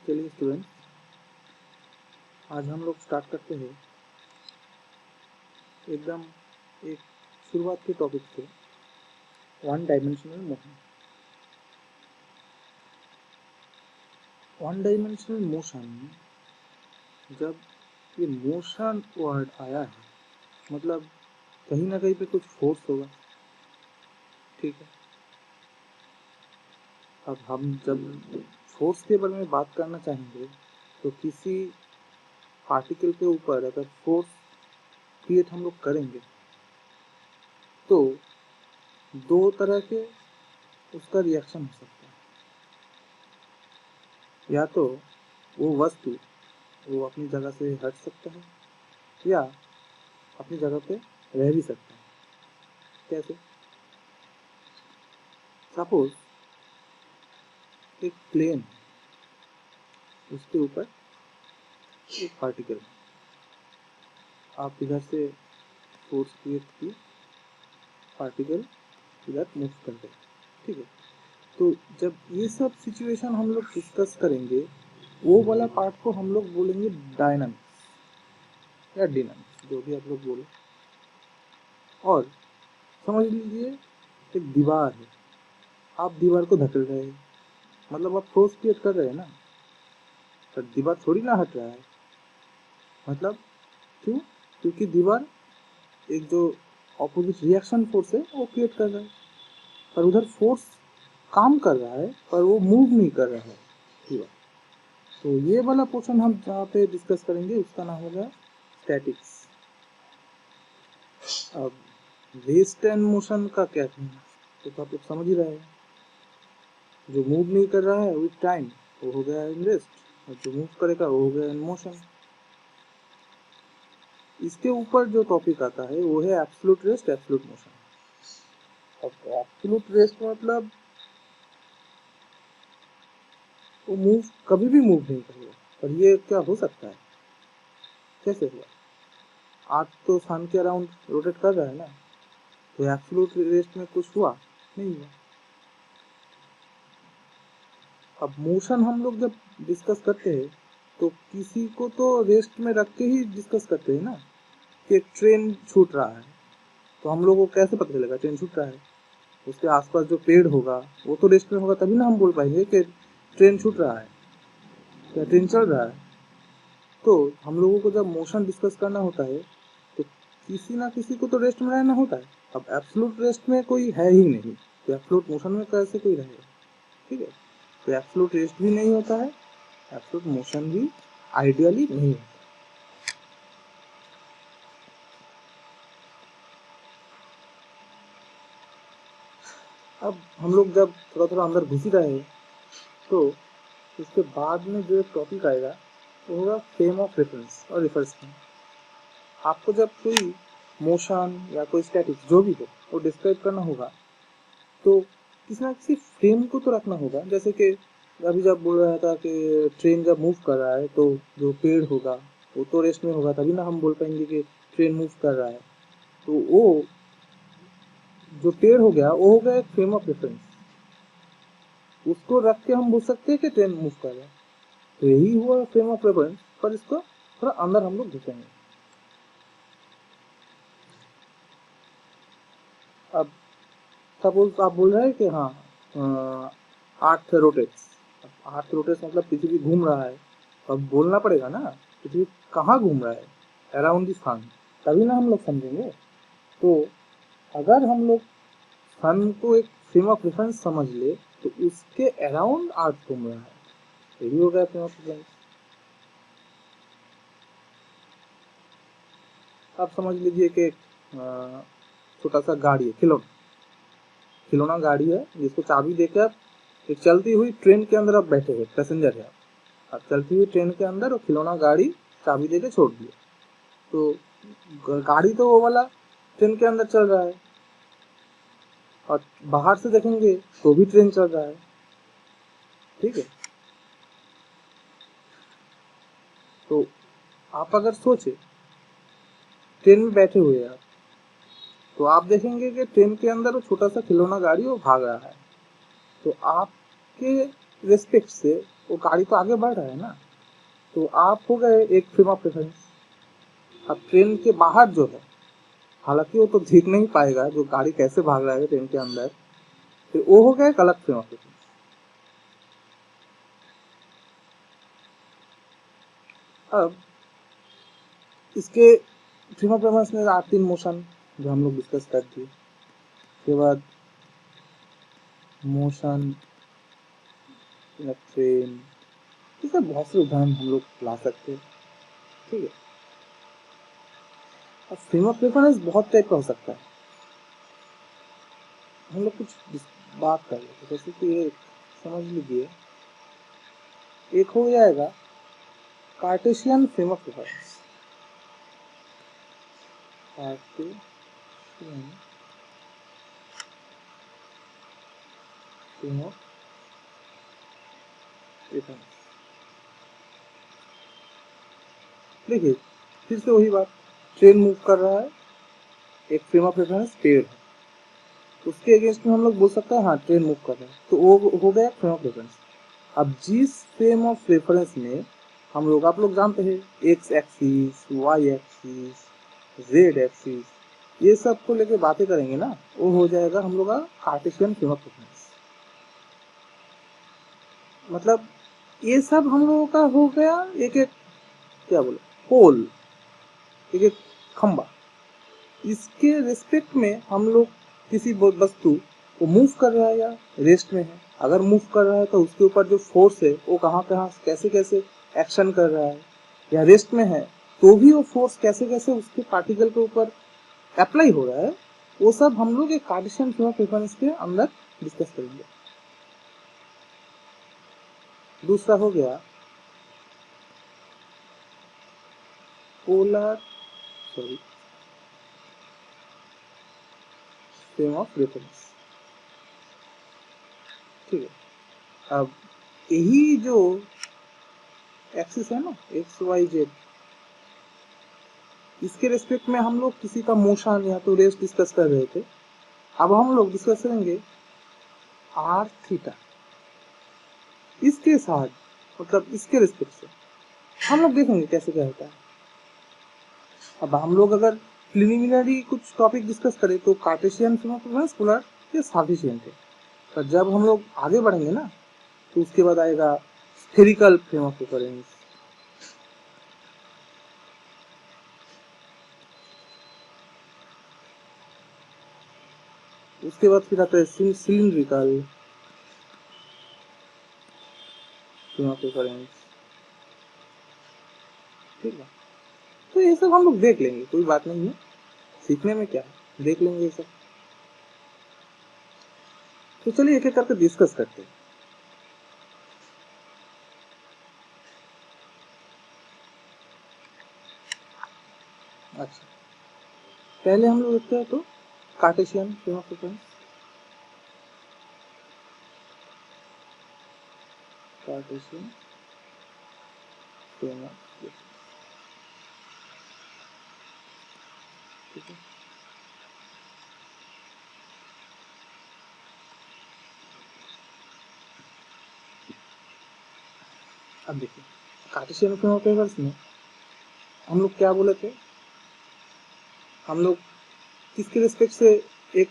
चलिए स्टूडेंट, आज हम लोग स्टार्ट करते हैं एकदम एक शुरुआत के टॉपिक से, one dimensional motion. One dimensional motion, जब ये मोशन वर्ड आया है मतलब कहीं ना कहीं पे कुछ फोर्स होगा, ठीक है। अब हम जब फोर्स के बारे में बात करना चाहेंगे तो किसी पार्टिकल के ऊपर अगर फोर्स क्रिएट हम लोग करेंगे तो दो तरह के उसका रिएक्शन हो सकता है। या तो वो वस्तु वो अपनी जगह से हट सकता है या अपनी जगह पे रह भी सकता है। कैसे? सपोज एक प्लेन, उसके ऊपर एक पार्टिकल, आप इधर से फोर्स क्रिएट की, पार्टिकल इधर मूव कर गए, ठीक है। तो जब ये सब सिचुएशन हम लोग डिस्कस करेंगे, वो वाला पार्ट को हम लोग बोलेंगे डायनामिक्स या डिनामिक्स, जो भी आप लोग बोले। और समझ लीजिए एक दीवार है, आप दीवार को धकेल रहे हैं, मतलब आप फोर्स क्रिएट कर रहे हैं ना, पर दीवार थोड़ी ना हट रहा है। मतलब क्यों? क्योंकि दीवार एक जो ऑपोजिट रिएक्शन फोर्स है वो क्रिएट कर रहा है, पर उधर फोर्स काम कर रहा है पर वो मूव नहीं कर रहा है दीवार। तो ये वाला पोर्शन हम जहाँ पे डिस्कस करेंगे उसका नाम होगा स्टैटिक्स। अब रेस्ट एंड मोशन का क्या कहना, तो आप लोग समझ ही रहे हैं। जो मूव नहीं कर रहा है विथ टाइम वो हो गया इन रेस्ट, और जो मूव करेगा वो हो गया इन मोशन। इसके ऊपर जो टॉपिक आता है वो है एब्सोल्यूट रेस्ट, एब्सोल्यूट मोशन। अब एब्सोल्यूट रेस्ट मतलब वो मूव कभी भी मूव नहीं करेगा, पर ये क्या हो सकता है? कैसे हुआ? आज तो सन के अराउंड रोटेट कर रहा है ना, तो एब्सोल्यूट रेस्ट में कुछ हुआ नहीं हुआ। अब मोशन हम लोग जब डिस्कस करते हैं तो किसी को तो रेस्ट में रख के ही डिस्कस करते हैं ना, कि ट्रेन छूट रहा है तो हम लोग को कैसे पता चलेगा ट्रेन छूट रहा है? उसके आसपास जो पेड़ होगा वो तो रेस्ट में होगा, तभी ना हम बोल पाएंगे कि ट्रेन छूट रहा है या ट्रेन चल रहा है। तो हम लोगों को जब मोशन डिस्कस करना होता है तो किसी ना किसी को तो रेस्ट में रहना होता है। अब एब्सोल्यूट रेस्ट में कोई है ही नहीं, तो एब्सोल्यूट मोशन में कैसे कोई रहेगा? ठीक है, तो एब्सोल्यूट रेस्ट भी नहीं होता है, एब्सोल्यूट मोशन भी आइडियली नहीं होता। अब हम लोग जब थोड़ा थोड़ा अंदर घुस ही रहे हैं तो उसके बाद में जो एक टॉपिक आएगा वो होगा फ्रेम ऑफ रेफरेंस और रेफरेंस फ्रेम। आपको जब कोई मोशन या कोई स्टैटिक्स जो भी हो वो डिस्क्राइब करना होगा तो किसी ना किसी फ्रेम को तो रखना होगा। जैसे कि अभी जब बोल रहा था कि ट्रेन जब मूव कर रहा है तो जो पेड़ होगा वो तो रेस्ट में होगा, तभी ना हम बोल पाएंगे कि ट्रेन मूव कर रहा है। तो वो जो पेड़ हो गया वो हो गया एक फ्रेम ऑफ रेफरेंस, उसको रख के हम बोल सकते हैं कि ट्रेन मूव कर रहा है। तो यही हुआ फ्रेम ऑफ रेफरेंस, पर इसको थोड़ा अंदर हम लोग घुसेंगे। अब सपोज आप बोल रहे हैं कि हाँ अर्थ रोटेट्स। अर्थ रोटेट्स मतलब पृथ्वी घूम रहा है, अब बोलना पड़ेगा ना पृथ्वी कहाँ घूम रहा है, अराउंड द सन, तभी ना हम लोग समझेंगे। तो अगर हम लोग सन को एक फ्रेम ऑफ रेफरेंस समझ ले तो उसके अराउंड अर्थ घूम रहा है, यही हो गया फ्रेम ऑफ रेफरेंस। आप समझ लीजिए कि छोटा सा गाड़ी है, खिलौना खिलौना गाड़ी है जिसको चाबी देकर आप एक चलती हुई ट्रेन के अंदर आप बैठे हुए पैसेंजर है। आप चलती हुई ट्रेन के अंदर और खिलौना गाड़ी चाबी देके छोड़ दिए, तो गाड़ी तो वो वाला ट्रेन के अंदर चल रहा है, और बाहर से देखेंगे तो भी ट्रेन चल रहा है, ठीक है। तो आप अगर सोचे ट्रेन में बैठे हुए हैं आप, तो आप देखेंगे कि ट्रेन के अंदर वो छोटा सा खिलौना गाड़ी वो भाग रहा है, तो आपके रेस्पेक्ट से वो गाड़ी तो आगे बढ़ रहा है ना, तो आप हो गए एक फ्रेम ऑफ रेफरेंस। अब ट्रेन के बाहर जो है, हालांकि वो तो देख नहीं पाएगा जो गाड़ी कैसे भाग रहा है ट्रेन के अंदर, तो वो हो गया एक अलग फ्रेम ऑफ रेफरेंस। अब इसके फ्रेम ऑफ रेफरेंस में आती मोशन जो हम लोग डिस्कस कर दिए, उसके बाद मोशन इन ट्रेन, इससे बहुत से उदाहरण हम लोग ला सकते हैं। ठीक है, अब फ्रेम ऑफ रेफरेंस बहुत टाइप का हो सकता है। हम लोग कुछ बात कर लेते, जैसे कि एक समझ लीजिए, एक हो जाएगा Cartesian frame of reference. Cartesian frame of reference. देखिए फिर से वही बात, ट्रेन मूव कर रहा है, एक फ्रेम ऑफ रेफरेंस पेड़ है, उसके अगेंस्ट में हम लोग बोल सकते हैं हाँ ट्रेन मूव कर रहा है, तो वो हो गया फ्रेम ऑफ रेफरेंस। अब जिस फ्रेम ऑफ रेफरेंस में हम लोग, आप लोग जानते हैं, X axis, Y axis, Z axis, ये सब को लेके बातें करेंगे ना, वो हो जाएगा हम लोग का कार्टेशियन फ्रेम ऑफ रेफरेंस। मतलब ये सब हम लोगों का हो गया एक एक, क्या बोले, पोल, एक एक खंबा। इसके रिस्पेक्ट में हम लोग किसी वस्तु को मूव कर रहा है या रेस्ट में है, अगर मूव कर रहा है तो उसके ऊपर जो फोर्स है वो कहाँ कहाँ कैसे कैसे एक्शन कर रहा है, या रेस्ट में है तो भी वो फोर्स कैसे कैसे उसके पार्टिकल के ऊपर अप्लाई हो रहा है, वो सब हम लोग एक कार्टेशियन फ्रेम ऑफ रेफरेंस के अंदर डिस्कस करेंगे। दूसरा हो गया पोलर फ्रेम ऑफ रेफरेंस। ठीक है, अब यही जो एक्सिस है ना, एक्स वाई जेड, इसके रेस्पेक्ट में हम लोग किसी का मोशन या तो रेस डिस्कस कर रहे थे, अब हम लोग डिस्कस करेंगे आर थीटा। इसके साथ, मतलब इसके रेस्पेक्ट से हम लोग देखेंगे कैसे क्या होता है। अब हम लोग अगर प्रिलिमिनरी कुछ टॉपिक डिस्कस करें तो Cartesian frame of reference, polar, ये साफिशिएंट है। पर जब हम लोग आगे बढ़ेंगे ना, तो उसके बाद आएगा स्फेरिकल फ्रेम ऑफ रेफरेंस, उसके बाद फिर आता है सिलिंड्रिकल फ्रेम ऑफ रेफरेंस। ठीक है, तो ये सब हम लोग देख लेंगे, कोई बात नहीं है, सीखने में क्या है, देख लेंगे ये सब। तो चलिए एक एक करके डिस्कस करते हैं। अच्छा, पहले हम लोग देखते हैं तो Cartesian frame of reference. Cartesian frame of reference, ठीक है। अब देखिए कार्टेशियन फ्रेम ऑफ रेफरेंस में हम लोग क्या बोले थे, हम लोग किसके रिस्पेक्ट से एक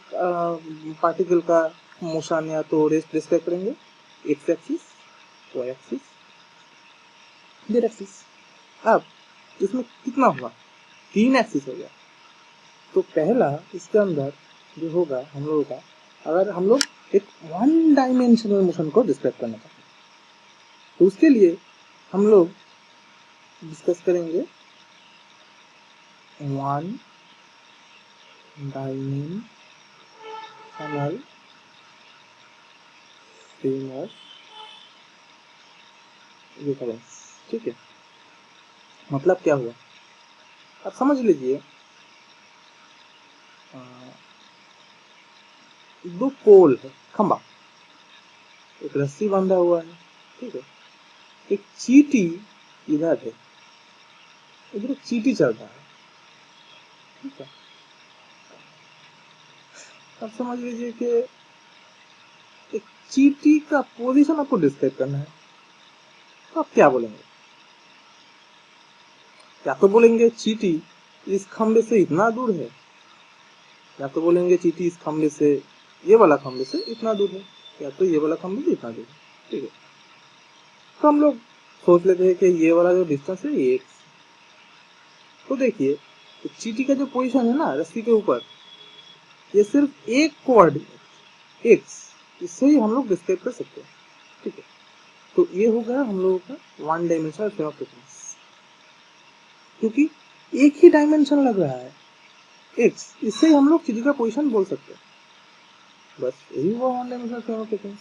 पार्टिकल का मोशन या तो रेस्ट डिस्क्राइब करेंगे, X axis, Y axis, Z axis. अब इसमें कितना हुआ, 3 एक्सिस हो गया, तो पहला इसके अंदर जो होगा हम लोगों का, अगर हम लोग एक 1 डायमेंशनल मोशन को डिस्क्राइब करना चाहते हैं तो उसके लिए हम लोग डिस्कस करेंगे 1 डायमेंशनल फ्रेम ऑफ रेफरेंस। ठीक है, मतलब क्या हुआ, अब समझ लीजिए, दो पोल है, खंबा, एक रस्सी बांधा हुआ है, ठीक है, एक चीटी इधर है, इधर एक चीटी चल रहा है, ठीक है। अब समझ लीजिए कि एक चीटी का पोजीशन आपको डिस्क्राइब करना है, तो आप क्या बोलेंगे? या तो बोलेंगे चींटी इस खंबे से इतना दूर है, या तो बोलेंगे चींटी इस खंबे से, ये वाला खंबे से इतना दूर है, या तो ये वाला खंबे से इतना दूर है। ठीक है, तो हम लोग सोच लेते हैं कि ये वाला जो डिस्टेंस है ये x। तो देखिए, तो चींटी का जो पोजीशन है ना रस्सी के ऊपर, ये सिर्फ एक कोऑर्डिनेट x, इससे ही हम लोग डिस्क्राइब कर सकते हैं। ठीक है, तो ये हो गया हम लोगों का one dimensional frame of reference, क्योंकि एक ही डायमेंशन लग रहा है x, इससे ही हम लोग चींटी का पोजीशन बोल सकते हैं। बस यही हुआ one dimensional frame of reference.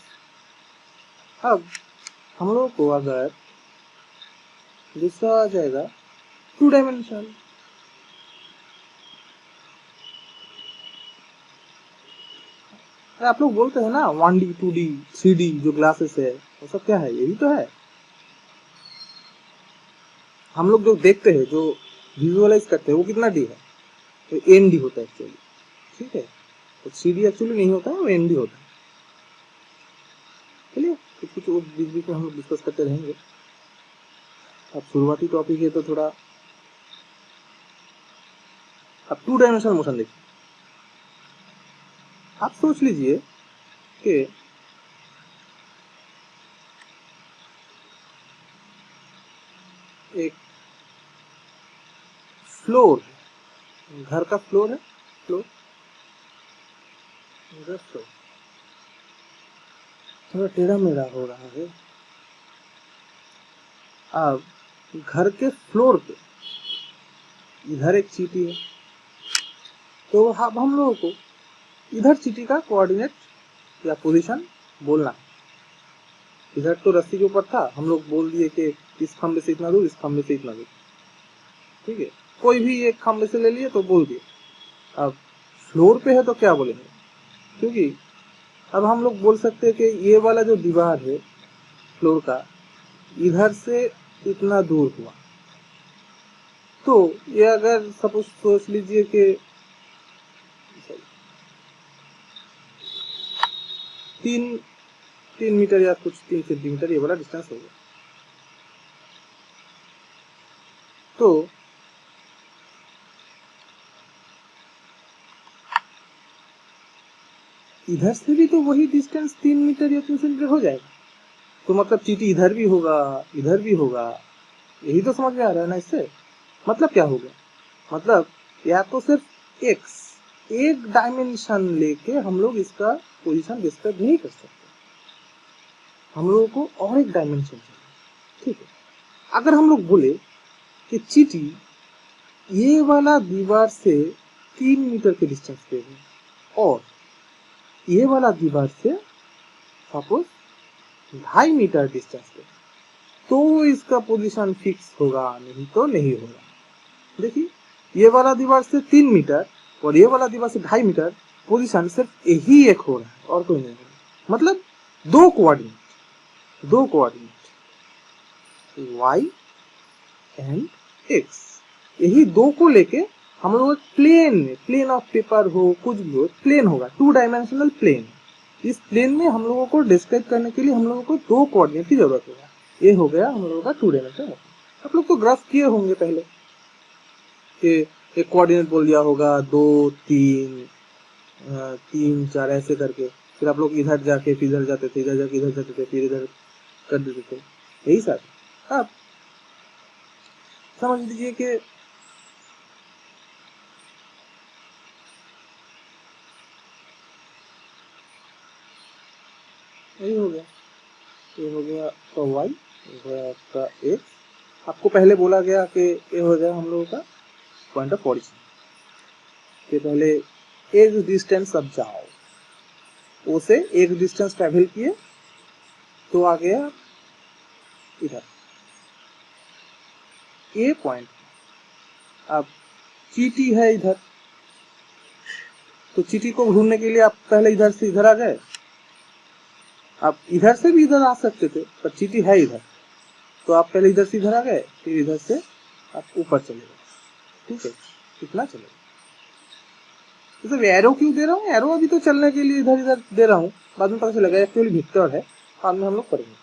अब हम लोग को अगर दूसरा आ जाएगा टू डायमेंशनल, आप लोग बोलते हैं ना 1D 2D 3D जो ग्लासेस है वो सब क्या है? यही तो है। हम लोग जो देखते हैं, जो विजुअलाइज करते हैं, वो कितना डी है? तो ND होता है एक्चुअली। ठीक है, तो 3D एक्चुअली नहीं होता है, वो ND होता है। चलिए कुछ कुछ बीच बीच में हम लोग डिस्कस करते रहेंगे। अब शुरुआती टॉपिक है तो थोड़ा, अब टू डायमेंशनल मोशन देखिए। आप सोच लीजिए कि एक फ्लोर, घर का फ्लोर है, फ्लोर फ्लोर थोड़ा टेढ़ा मेढ़ा हो रहा है। अब घर के फ्लोर पे इधर एक चींटी है, तो अब हम लोगों को इधर चींटी का कोऑर्डिनेट या पोजीशन बोलना है। इधर तो रस्सी के ऊपर था, हम लोग बोल दिए कि इस खंबे से इतना दूर, इस खंबे से इतना दूर। ठीक है, कोई भी एक खंबे से ले लिए तो बोल दिए। अब फ्लोर पे है तो क्या बोलेंगे? क्योंकि अब हम लोग बोल सकते हैं कि ये वाला जो दीवार है फ्लोर का, इधर से इतना दूर हुआ। तो ये अगर सपोज सोच लीजिए कि 3 मीटर या कुछ 3 सेंटीमीटर ये वाला डिस्टेंस होगा। तो इधर से भी तो वही डिस्टेंस 3 मीटर या 3 सेंटीमीटर हो जाएगा। तो मतलब चींटी इधर भी होगा, इधर भी होगा, यही तो समझ में आ रहा है ना इससे। मतलब क्या हो गया? मतलब या तो सिर्फ एक्स, एक डायमेंशन लेके हम लोग इसका पोजीशन डिस्क्राइब नहीं कर सकते, हम लोगों को और एक डायमेंशन चाहिए। ठीक है, अगर हम लोग बोले कि चींटी ये वाला दीवार से 3 मीटर के डिस्टेंस पे है और ये वाला दीवार से सपोज 2.5 मीटर डिस्टेंस पे, तो इसका पोजीशन फिक्स होगा, नहीं तो नहीं होगा। देखिए, ये वाला दीवार से 3 मीटर और ये वाला दीवार से 2.5 मीटर, पोजीशन सिर्फ यही एक हो रहा है और कोई नहीं हो रहा। मतलब दो कोऑर्डिनेट y एंड x, यही दो को लेके हम लोग प्लेन ऑफ पेपर हो, कुछ भी हो, प्लेन होगा, 2 डायमेंशनल प्लेन। इस प्लेन में हम लोगों को डिस्क्राइब करने के लिए हम लोगों को दो कोऑर्डिनेट की जरूरत होगा। ये हो गया हम लोगों का 2 डायमेंशनल। आप लोग तो ग्राफ किए होंगे पहले कि एक कोऑर्डिनेट बोल दिया होगा 2 3 3 4 ऐसे करके, फिर आप लोग इधर जाके फिर इधर जाते थे, इधर जाके इधर जाते थे, फिर इधर कर देते थे, यही सर। आप समझ लीजिए कि यही हो गया, ये हो गया आपका y, ये हो गया आपका x। आपको पहले बोला गया कि ये हो गया हम लोगों का पॉइंट ऑफ ओरिजिन, कि पहले एक डिस्टेंस अब जाओ, उसे एक डिस्टेंस ट्रैवल किए तो आ गया इधर ए पॉइंट। अब चींटी है इधर, तो चींटी को ढूंढने के लिए आप पहले इधर से इधर आ गए। आप इधर से भी इधर आ सकते थे, पर चींटी है इधर, तो आप पहले इधर से इधर आ गए, फिर इधर से आप ऊपर चले गए। ठीक है, इतना चलेगा। तो एरो क्यों दे रहा हूँ? एरो अभी तो चलने के लिए इधर इधर दे रहा हूँ, बाद में पता चलेगा एक्चुअली वेक्टर है, बाद में हम लोग करेंगे।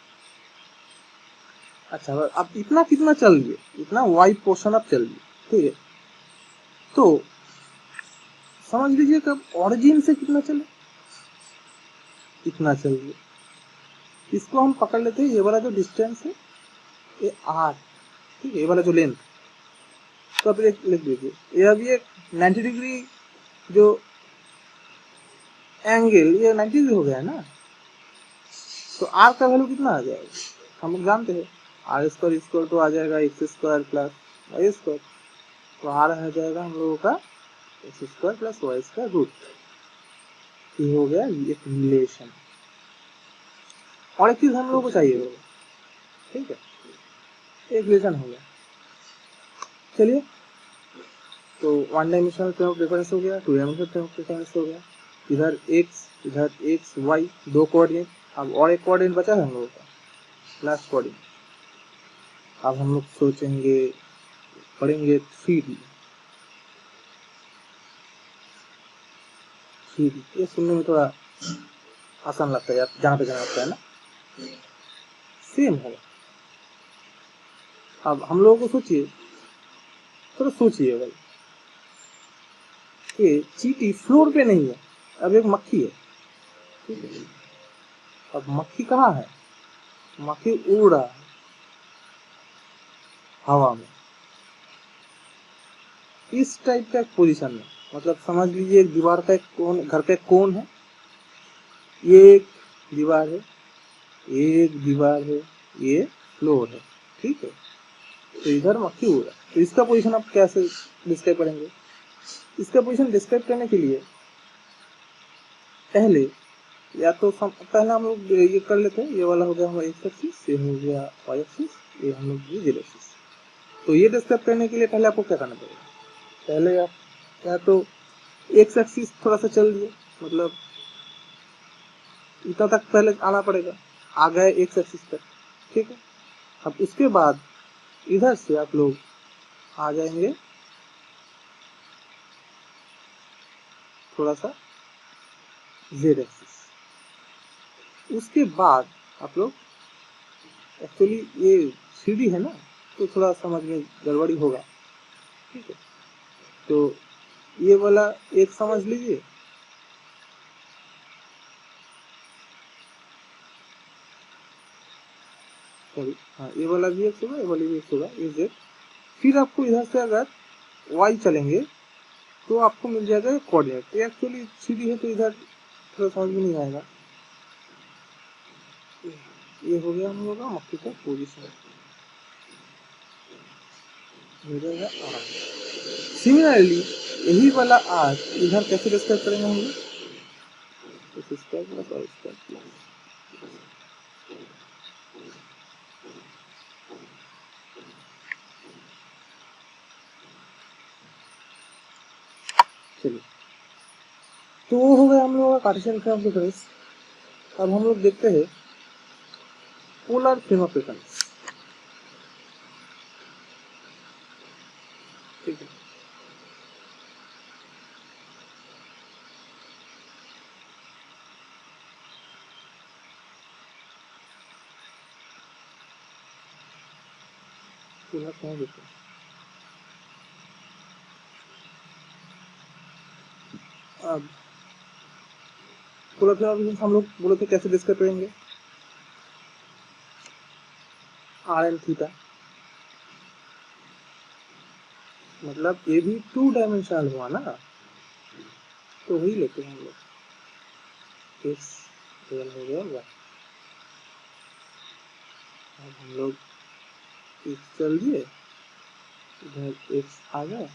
अच्छा अब इतना कितना चल दिए, इतना वाई पोर्शन अब चल दिए, ठीक है। तो समझ लीजिए कब ऑरिजिन से कितना चले, इतना चल दिए। इसको हम पकड़ लेते हैं, ये वाला जो डिस्टेंस है ये आर, ठीक है, ये वाला जो लेंथ। तो अब लिख दीजिए ये अभी एक 90 डिग्री जो एंगल, ये 90 डिग्री हो गया है ना। तो आर का वैल्यू कितना आ जाएगा, हम लोग जानते हैं आर स्क्वायर इक्वल टू आ जाएगा X square plus Y square. तो आर आ जाएगा हम लोगों का X square plus Y square root. ये हो गया एक रिलेशन। और एक चीज हम लोगों को चाहिए होगा, ठीक है, एक रिलेशन हो गया। चलिए, तो one dimensional frame of reference हो गया, two dimensional frame of reference हो गया। इधर एक्स वाई दो कोऑर्डिनेट। अब और एक कोऑर्डिनेट बचा है हम लोगों का, लास्ट कोऑर्डिनेट। अब हम लोग सोचेंगे, पढ़ेंगे 3D। ये सुनने में थोड़ा आसान लगता है यार, जहाँ पे जाना लगता है ना, सेम होगा। अब हम लोगों को सोचिए, थोड़ा सोचिए भाई, कि चींटी फ्लोर पे नहीं है, अब एक मक्खी है, ठीक है। अब मक्खी कहाँ है, मक्खी उड़ रहा है हवा में, इस टाइप का एक पोजीशन में। मतलब समझ लीजिए एक दीवार का एक कोन, घर का एक कोन है, ये एक दीवार है, ये एक दीवार है, ये फ्लोर है, ठीक है। तो इधर मक्खी उड़ रहा है। तो इसका पोजीशन आप कैसे डिस्क्राइब करेंगे, इसका पोजीशन डिस्क्राइब करने के लिए पहले या तो पहले हम लोग ये कर लेते हैं, ये वाला हो गया हमारा एक्स एक्सिस, ये हो गया वाई एक्सिस, ये हम लोग जेड एक्सिस। तो ये डिस्क्राइब करने के लिए पहले आपको क्या करना पड़ेगा, पहले आप या तो एक्स एक्सिस थोड़ा सा चल दिए, मतलब इतना तक पहले आना पड़ेगा, आ गए एक्स एक्सिस तक, ठीक है। अब उसके बाद इधर से आप लोग आ जाएंगे थोड़ा सा जेड एक्सिस। उसके बाद आप लोग, एक्चुअली ये 3D है ना, तो थोड़ा समझ में गड़बड़ी होगा, ठीक है। तो ये वाला एक समझ लीजिए, सॉरी हाँ, ये वाला भी एक्स होगा, ये वाला भी एक्स होगा, ये जेड। फिर आपको इधर से अगर वाई चलेंगे तो आपको मिल जाएगा कोऑर्डिनेट। ये एक्चुअली 3D है तो इधर थोड़ा समझ में नहीं आएगा। ये हो गया हम लोग का मक्खी का पोजीशन, हो जाएगा आर। सिमिलरली यही वाला आर इधर कैसे डिस्क्राइब करेंगे हम लोग, इस स्क्वायर प्लस और स्क्वायर प्लस, चलिए। तो वो हो गया हम लोग का कार्टेशियन फ्रेम ऑफ रेफरेंस। अब हम लोग देखते हैं पोलर फ्रेम ऑफ रेफरेंस, ठीक है। पोलर फ्रेम ऑफ रेफरेंस, अब पोलर फ्रेम ऑफ रेफरेंस हम लोग बोले थे कैसे डिस्क्राइब करेंगे, आर एंड थीटा। मतलब ये भी 2 डायमेंशनल हुआ ना, तो वही लेते हैं हम लोग, एक्स रियल हो गया वाई। अब हम लोग एक्स चल दिए, इधर एक्स आ गया,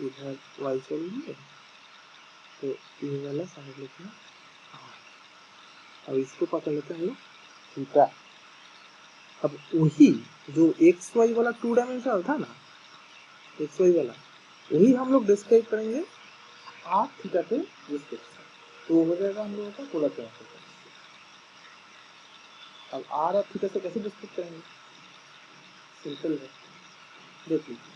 इधर वाई चल दिए, तो ये वाला समझ लेते हैं। अब इसको पकड़ लेते हैं हम लोग थीटा। अब वही जो एक्स वाई वाला 2 डायमेंशनल था ना, एक्स वाई वाला, वही हम लोग डिस्क्राइब करेंगे आर थीटा के रिस्पेक्ट से, तो हो जाएगा हम लोगों का पोलर फ्रेम ऑफ रेफरेंस। अब आर और थीटा से कैसे डिस्क्राइब करेंगे, सिंपल है, देख लीजिए।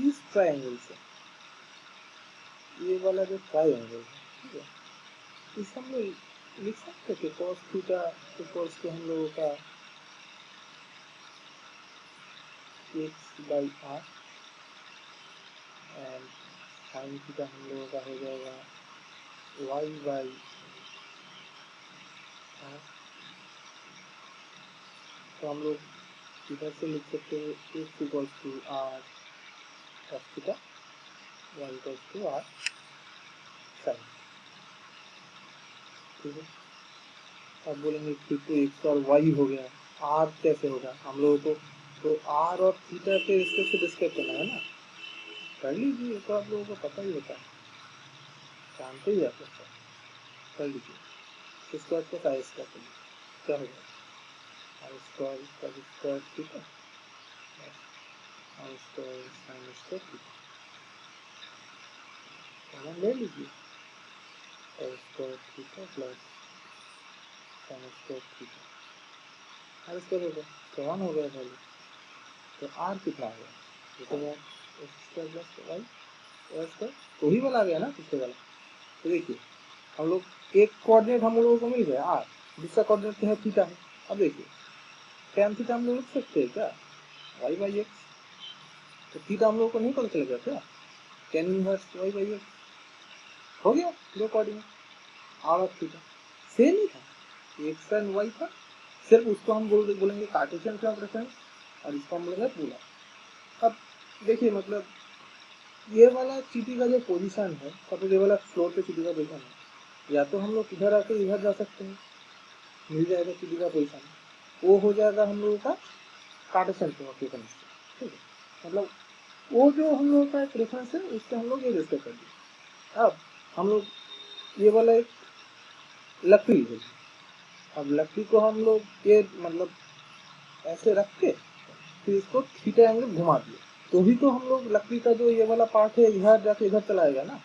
इस ट्रायंगल से ये वाला जो ट्रायंगल है, ठीक है, इस हम लोग लिख सकते थे cos थीटा इक्वल्स टू हम लोगों का X by R and sine theta हम लोगों का हो जाएगा वाई बाई आर। तो हम लोग इधर से लिख सकते हैं X equals to R cos theta, Y equals to R sine. ठीक है, अब बोलेंगे फिर तो एक्स और वाई हो गया, आर कैसे होगा हम लोगों को, तो आर और थीटा के रिस्पेक्ट से डिस्क्राइब करना है ना, कर लीजिए, तो आप लोगों को पता ही होता है, जानते ही आप लोग, कर लीजिए। स्क्वायर प्लस आई स्क्वायर क्या होगा, I square plus square theta I square sine square theta, common ले लीजिए, I square theta plus sine square theta, R square होगा, तो वन हो गया वैल्यू, तो आर कितना हो गया, ये तो X square plus Y square, तो ही वाला आ गया ना पिछले वाला। तो देखिए हम लोग एक कोऑर्डिनेट हम लोगों को मिल गया आर, दूसरा कोऑर्डिनेट क्या है थीटा है। अब देखिए tan थीटा हम लोग लिख सकते हैं क्या, वाई बाई एक्स, तो थीटा हम लोगों को नहीं पता चलेगा क्या, tan inverse Y by X हो गया, दो कोऑर्डिनेट आर और थीटा सेम ही था, एक्स एंड वाई था, सिर्फ उसको हम बोलेंगे कार्टेशियन फ्रेम ऑफ रेफरेंस और इसको हम बोलेंगे पोलर। अब देखिए मतलब ये वाला चीटी का जो पोजीशन है, सपोज ये वाला फ्लोर पे चीटी का पोजीशन है, या तो हम लोग इधर आके इधर जा सकते हैं, मिल जाएगा चीटी का पोजीशन, वो हो जाएगा हम लोगों का कार्टेशियन फ्रेम ऑफ रेफरेंस। ठीक है, मतलब वो जो हम लोगों का एक रेफरेंस है उससे हम लोग ये डिस्कस कर दिए। अब हम लोग ये वाला एक लकड़ी है, अब लकड़ी को हम लोग ये मतलब ऐसे रख के फिर इसको थीटा एंगल घुमा दिए, तो भी तो हम लोग लकड़ी का जो ये वाला पार्ट है इधर जाके इधर चलाएगा ना,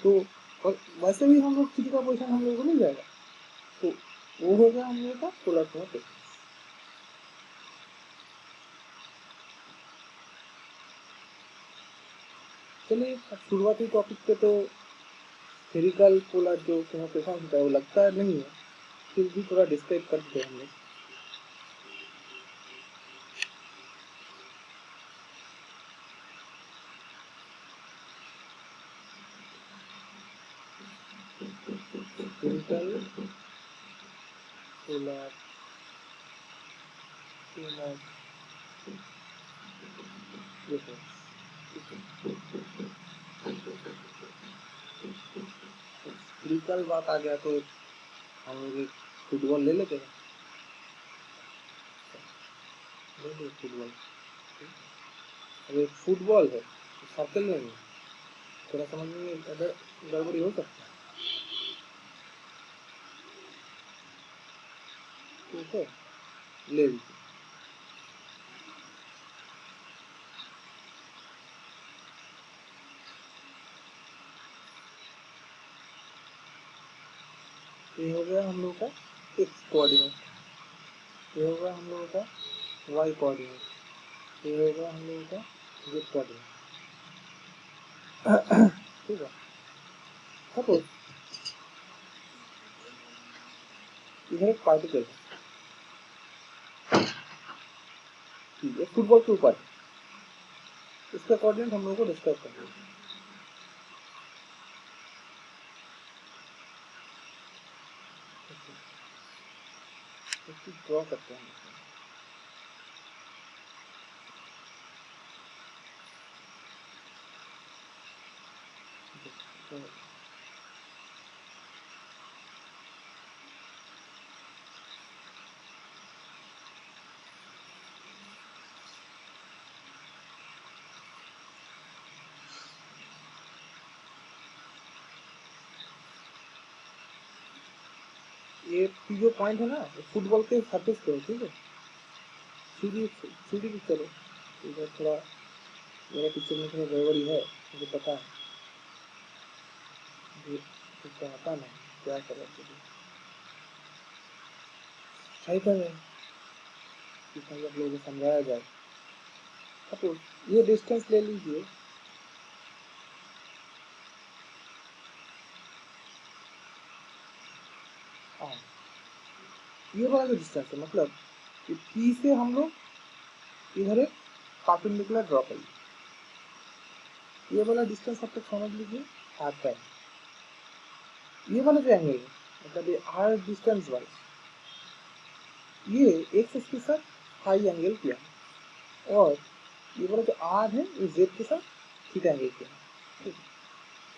तो और वैसे भी हम लोग थीटा का पोजीशन हम लोगों को मिल जाएगा, तो वो हो गया हम लोगों का पोलर फ्रेम ऑफ रेफरेंस। चलिए शुरुआती टॉपिक पे तो स्फेरिकल पोलर जो फ्रेम ऑफ रेफरेंस होता है वो लगता है नहीं है, फिर भी थोड़ा डिस्क्राइब करते हैं हम लोग। Spherical polar frame of reference, spherical बात आ गया तो हम लोग एक फुटबॉल ले लेते हैं, ले लो फुटबॉल। अब एक फुटबॉल है तो सर्कल में नहीं, थोड़ा समझ में अगर गड़बड़ी हो सकता है, ठीक है ले लीजिए। ये हो गया हम लोगों का एक्स कोऑर्डिनेट, ये होगा हम लोगों का वाई कोऑर्डिनेट, ये होगा हम लोगों का जेड कोऑर्डिनेट। ठीक है, सपोज इधर एक पार्टिकल है, ठीक है फुटबॉल के ऊपर, इसका कोऑर्डिनेट हम लोगों को डिस्क्राइब करना है, इसको ड्रॉ करते हैं। तो ये जो पॉइंट है ना फुटबॉल के सरफेस पे, ठीक है सीधी सीधी पिक्चर है, इधर थोड़ा मेरा पिक्चर में थोड़ा गड़बड़ी है मुझे पता है, मुझे आता नहीं क्या कर रहा है, सही कर रहे हैं कि आप लोगों को समझाया जाए। सपोज ये डिस्टेंस ले लीजिए, हाँ ये वाला जो डिस्टेंस है मतलब कि पी से हम लोग इधर एक परपेंडिकुलर ड्रॉ करिए। ये वाला डिस्टेंस आप तक समझ लीजिए हाथ का। ये वाला जो एंगल है मतलब ये आर डिस्टेंस वाला, ये एक्स एक्सिस के साथ फाई एंगल किया और ये वाला जो आर है ये जेड के साथ थीटा एंगल किया। ठीक,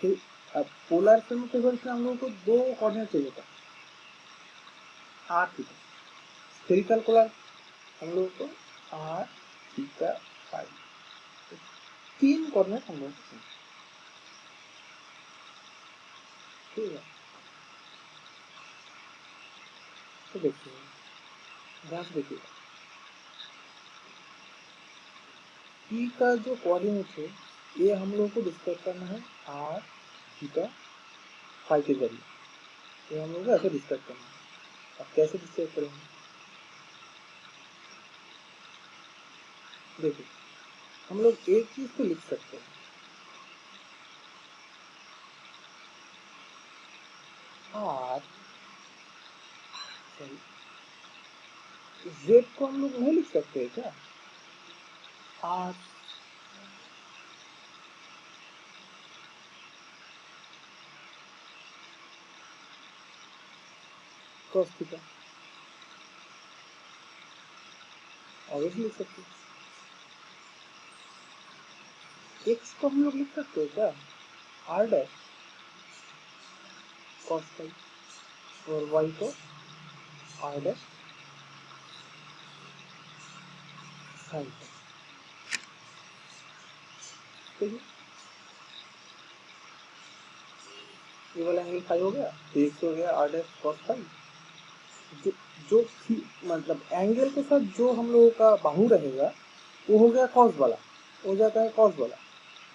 फिर अब पोलर फिल्म के वर्ष में हम लोगों को दो कोऑर्डिनेट चाहिए था, आर थीटा। स्फेरिकल पोलर हम लोगों को आर थीटा फाई, तीन कोऑर्डिनेट हम लोगों को चाहिए। ठीक है, तो देखिए ध्यान से देखिएगा, पी का जो कोऑर्डिनेट है ये हम लोगों को डिस्क्राइब करना है आर थीटा फाई के जरिए। ये हम लोगों को ऐसे डिस्क्राइब करना है। अब कैसे डिस्क्राइब करेंगे, देखिए हम लोग एक चीज को लिख सकते हैं, आर जेड को हम लोग नहीं लिख सकते हैं क्या, आर cos थीटा ऑब्वियसली लिख सकते हैं। एक्स को हम लोग लिख सकते हैं क्या, आर डैश cos फाई और वाई को आर डैश साइन फाई। ठीक है, ये वाला एंगल फाई हो गया, तो एक्स हो गया आर डैश cos फाई। जो जो मतलब एंगल के साथ जो हम लोगों का बाहु रहेगा वो हो गया कॉस वाला, हो जाता है कॉस वाला,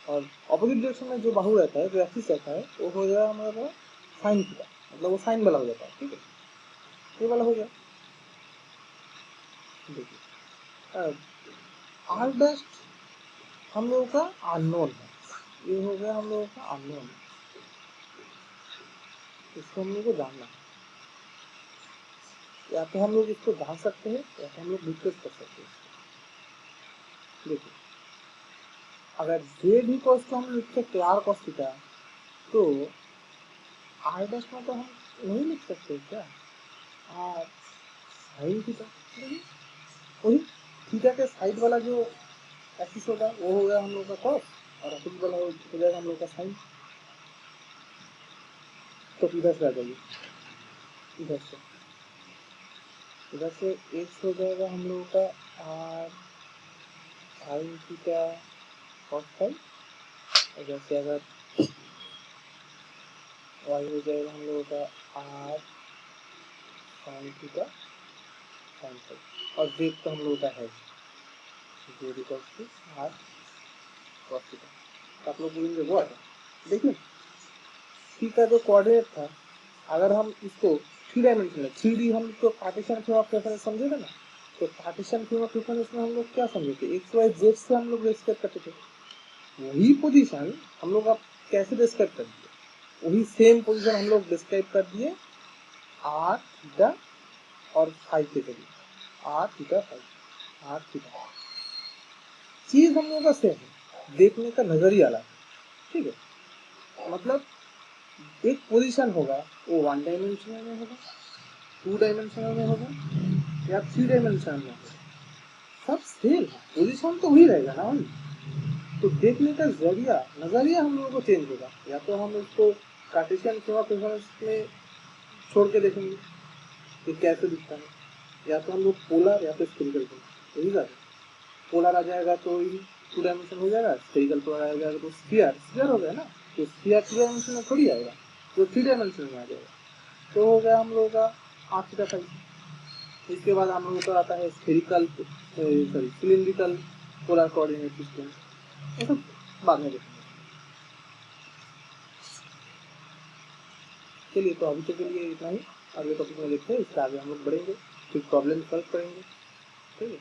और ऑपोजिट डायरेक्शन में जो बाहु रहता है, जो एक्सिस रहता है, वो हो गया हमारा साइन थीटा, मतलब वो साइन वाला हो जाता है। ठीक है, ये वाला हो गया। देखिए आर डैश हम लोगों का अननोन है, ये हो गया हम लोगों का अननोन, इसको हम लोग को जानना है। या तो हम लोग इसको जान सकते हैं या तो हम लोग डिस्कस कर सकते हैं। देखिए अगर जेड ही कॉस को हम लिख सकते आर कॉस थीटा, तो आर डैश में तो हम नहीं लिख सकते क्या, आर साइन थीटा। वही थीटा के साइड वाला जो एक्सिस होगा वो हो गया हम लोग का कॉस और अपोजिट वाला हो जाएगा हम लोग का साइन। तो इधर से आ जाइए, इधर से एक्स हो जाएगा हम लोगों का R sine theta cos phi, और जैसे अगर वाई हो जाएगा हम लोगों का R sine theta sine phi, और जेड तो हम लोगों का है Z equals to R cos theta. आप लोग बोलेंगे वो है, देखिए सी का जो कोऑर्डिनेट था, अगर हम इसको थ्री डायमेंशनल 3D हम तो पार्टीशन थ्योरम ऑफ रेफरेंस समझेगा ना, तो पार्टीशन थ्योरम ऑफ रेफरेंस में हम लोग क्या समझे थे, एक्स वाई जेड से हम लोग डिस्क्राइब करते थे, वही पोजीशन हम लोग अब कैसे डिस्क्राइब कर दिए, वही सेम पोजीशन हम लोग डिस्क्राइब कर दिए आर थीटा और फाई के जरिए, R theta phi, R theta. चीज हम लोग का सेम है, देखने का नजरिया अलग है। ठीक है, मतलब एक पोजीशन होगा वो वन डायमेंशनल में होगा, टू डायमेंशनल में होगा या थ्री डायमेंशनल में होगा, सब सेम है, पोजीशन तो वही रहेगा ना भाई। तो देखने का जरिया नजरिया हम लोगों को चेंज होगा, या तो हम उसको कार्टेशियन थ्योरम ऑफ रेफरेंस में छोड़ के देखेंगे कि कैसे दिखता है, या तो हम लोग पोलर या तो स्फेरिकल पोलर, यही बात है। पोलर आ जाएगा तो ही टू डायमेंशन हो जाएगा, स्फेरिकल पोलर आ जाएगा तो स्फीयर स्फीयर हो गया ना, तो स्फीयर टू डायमेंशन में थोड़ी आएगा, तो थ्री डायमेंशन में आ जाएगा। तो हो गया हम लोगों का आर थीटा फाई। इसके बाद हम लोगों का आता है spherical sorry cylindrical polar coordinate system, ये सब बाद में देखेंगे। चलिए तो अभी तक के लिए इतना ही, अगले टॉपिक में देखते हैं, इसके आगे हम लोग बढ़ेंगे, फिर प्रॉब्लम सॉल्व करेंगे। ठीक है।